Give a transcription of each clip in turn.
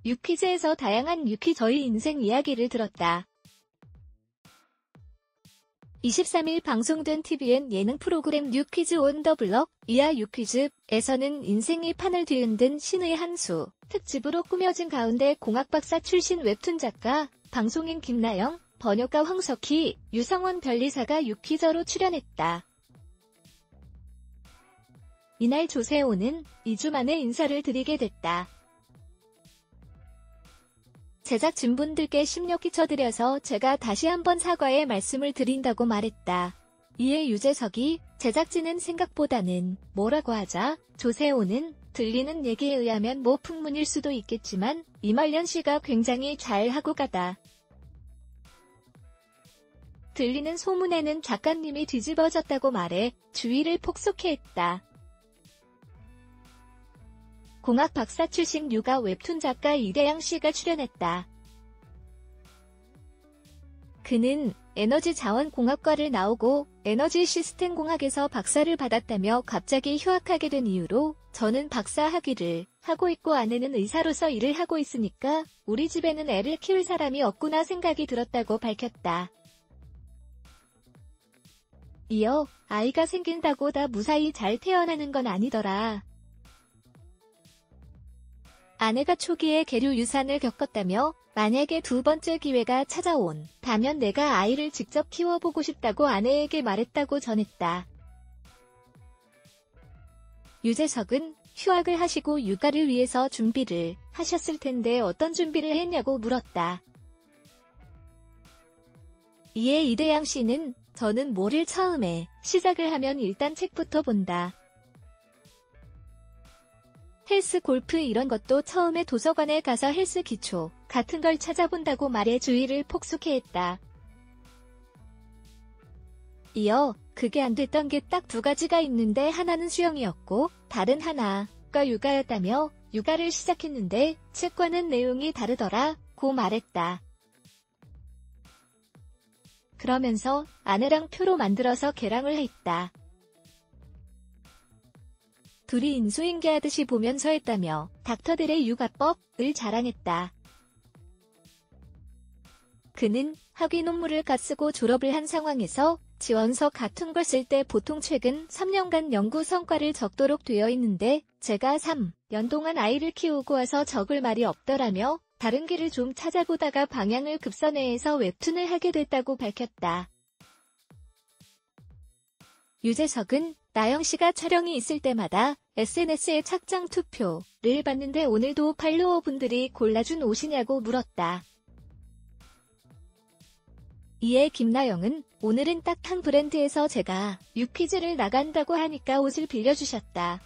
유퀴즈에서 다양한 저의 인생 이야기를 들었다. 23일 방송된 TVN 예능 프로그램 뉴퀴즈 온 더 블럭 이하 유퀴즈에서는 인생의 판을 뒤흔든 신의 한 수 특집으로 꾸며진 가운데 공학박사 출신 웹툰 작가, 방송인 김나영, 번역가 황석희, 유성원 변리사가 유퀴저로 출연했다. 이날 조세호는 2주 만에 인사를 드리게 됐다. 제작진분들께 심려 끼쳐드려서 제가 다시 한번 사과의 말씀을 드린다고 말했다. 이에 유재석이 제작진은 생각보다는 뭐라고 하자 조세호는 들리는 얘기에 의하면 뭐 풍문일 수도 있겠지만 이말년 씨가 굉장히 잘하고 가다. 들리는 소문에는 작가님이 뒤집어졌다고 말해 주의를 폭소케 했다. 공학 박사 출신 육아 웹툰 작가 이대양 씨가 출연했다. 그는 에너지 자원 공학과를 나오고 에너지 시스템 공학에서 박사를 받았다며 갑자기 휴학하게 된 이유로 저는 박사 학위를 하고 있고 아내는 의사로서 일을 하고 있으니까 우리 집에는 애를 키울 사람이 없구나 생각이 들었다고 밝혔다. 이어 아이가 생긴다고 다 무사히 잘 태어나는 건 아니더라. 아내가 초기에 계류 유산을 겪었다며 만약에 두 번째 기회가 찾아온다면 내가 아이를 직접 키워보고 싶다고 아내에게 말했다고 전했다. 유재석은 휴학을 하시고 육아를 위해서 준비를 하셨을 텐데 어떤 준비를 했냐고 물었다. 이에 이대양 씨는 저는 뭐를 처음에 시작을 하면 일단 책부터 본다. 헬스 골프 이런 것도 처음에 도서관에 가서 헬스 기초 같은 걸 찾아본다고 말해 주의를 폭소케 했다. 이어 그게 안 됐던 게 딱 두 가지가 있는데 하나는 수영이었고 다른 하나가 육아였다며 육아를 시작했는데 책과는 내용이 다르더라고 말했다. 그러면서 아내랑 표로 만들어서 계량을 했다. 둘이 인수인계하듯이 보면서 했다며 닥터들의 육아법을 자랑했다. 그는 학위 논문을 쓰고 졸업을 한 상황에서 지원서 같은 걸 쓸 때 보통 최근 3년간 연구 성과를 적도록 되어 있는데 제가 3년 동안 아이를 키우고 와서 적을 말이 없더라며 다른 길을 좀 찾아보다가 방향을 급선회해서 웹툰을 하게 됐다고 밝혔다. 유재석은 나영씨가 촬영이 있을 때마다 SNS에 착장 투표를 받는데 오늘도 팔로워분들이 골라준 옷이냐고 물었다. 이에 김나영은 오늘은 딱 한 브랜드에서 제가 유퀴즈를 나간다고 하니까 옷을 빌려주셨다.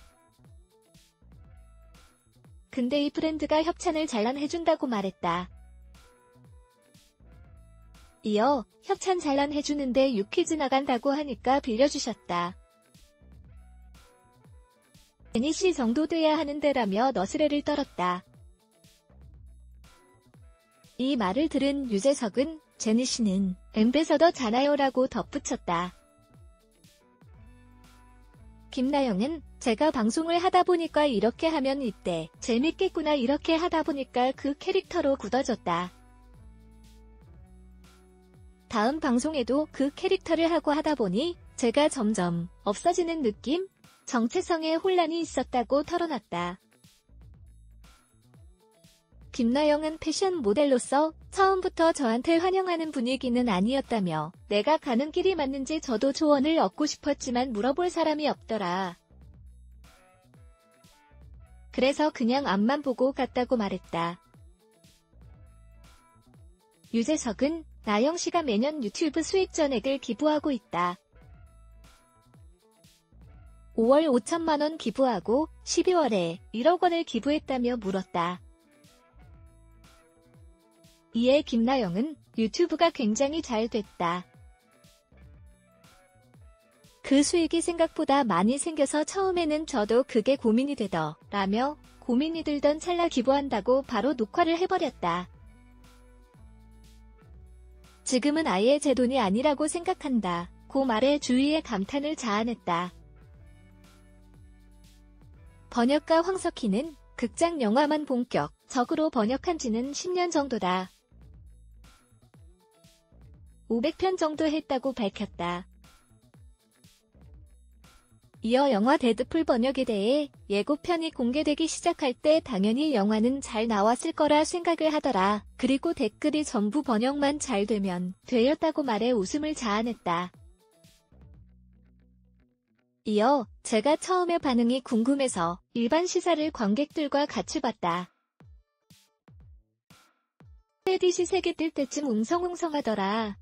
근데 이 브랜드가 협찬을 잘란해준다고 말했다. 이어 협찬 잘란해주는데 유퀴즈 나간다고 하니까 빌려주셨다. 제니씨 정도 돼야 하는데라며 너스레를 떨었다. 이 말을 들은 유재석은 제니씨는 엠베서더잖아요 라고 덧붙였다. 김나영은 제가 방송을 하다 보니까 이렇게 하면 이때 재밌겠구나 이렇게 하다 보니까 그 캐릭터로 굳어졌다. 다음 방송에도 그 캐릭터를 하고 하다 보니 제가 점점 없어지는 느낌? 정체성에 혼란이 있었다고 털어놨다. 김나영은 패션 모델로서 처음부터 저한테 환영하는 분위기는 아니었다며 내가 가는 길이 맞는지 저도 조언을 얻고 싶었지만 물어볼 사람이 없더라. 그래서 그냥 앞만 보고 갔다고 말했다. 유재석은 나영씨가 매년 유튜브 수익 전액을 기부하고 있다. 5월 5천만 원 기부하고 12월에 1억 원을 기부했다며 물었다. 이에 김나영은 유튜브가 굉장히 잘 됐다. 그 수익이 생각보다 많이 생겨서 처음에는 저도 그게 고민이 되더라며 고민이 들던 찰나 기부한다고 바로 녹화를 해버렸다. 지금은 아예 제 돈이 아니라고 생각한다. 고 말에 주위에 감탄을 자아냈다. 번역가 황석희는 극장 영화만 본격 적으로 번역한 지는 10년 정도다. 500편 정도 했다고 밝혔다. 이어 영화 데드풀 번역에 대해 예고편이 공개되기 시작할 때 당연히 영화는 잘 나왔을 거라 생각을 하더라. 그리고 댓글이 전부 번역만 잘 되면 되었다고 말해 웃음을 자아냈다. 이어 제가 처음에 반응이 궁금해서 일반 시사를 관객들과 같이 봤다. 레딧이 세계 뜰 때쯤 웅성웅성하더라.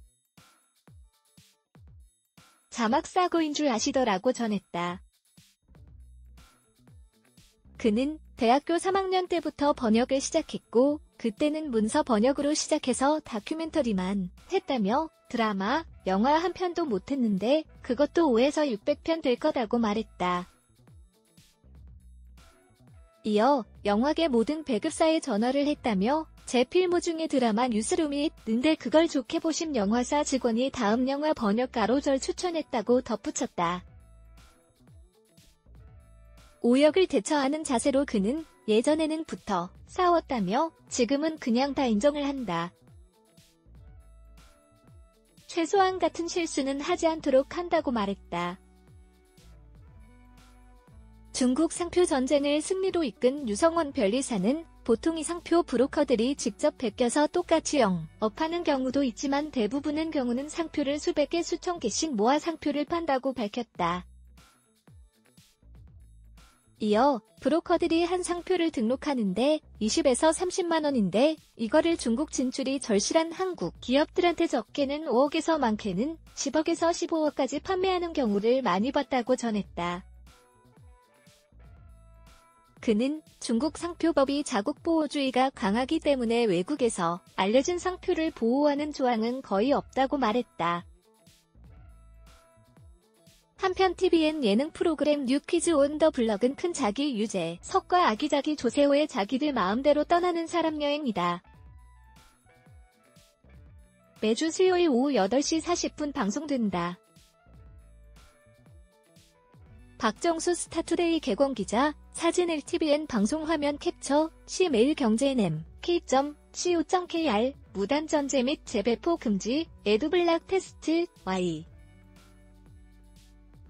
자막 사고인 줄 아시더라고 전했다. 그는 대학교 3학년 때부터 번역을 시작했고 그때는 문서 번역으로 시작해서 다큐멘터리만 했다며 드라마, 영화 한 편도 못했는데 그것도 5에서 600편 될 거다고 말했다. 이어 영화계 모든 배급사에 전화를 했다며 제 필모 중에 드라마 뉴스룸이 있는데 그걸 좋게 보신 영화사 직원이 다음 영화 번역가로 절 추천했다고 덧붙였다. 오역을 대처하는 자세로 그는 예전에는 붙어 싸웠다며 지금은 그냥 다 인정을 한다. 최소한 같은 실수는 하지 않도록 한다고 말했다. 중국 상표 전쟁을 승리로 이끈 유성원 변리사는 보통 이 상표 브로커들이 직접 베껴서 똑같이 영업하는 경우도 있지만 대부분의 경우는 상표를 수백 개 수천 개씩 모아 상표를 판다고 밝혔다. 이어 브로커들이 한 상표를 등록하는데 20에서 30만 원인데 이거를 중국 진출이 절실한 한국 기업들한테 적게는 5억에서 많게는 10억에서 15억까지 판매하는 경우를 많이 봤다고 전했다. 그는 중국 상표법이 자국보호주의가 강하기 때문에 외국에서 알려진 상표를 보호하는 조항은 거의 없다고 말했다. 한편 TVN 예능 프로그램 뉴 퀴즈 온 더 블럭은 큰 자기 유재 석과 아기자기 조세호의 자기들 마음대로 떠나는 사람 여행이다. 매주 수요일 오후 8시 40분 방송된다. 박정수 스타투데이 개공기자, 사진 LTVN 방송 화면 캡처, 시매일경제NM, k.co.kr, 무단 전제 및 재배포 금지, 에두블락 테스트, Y.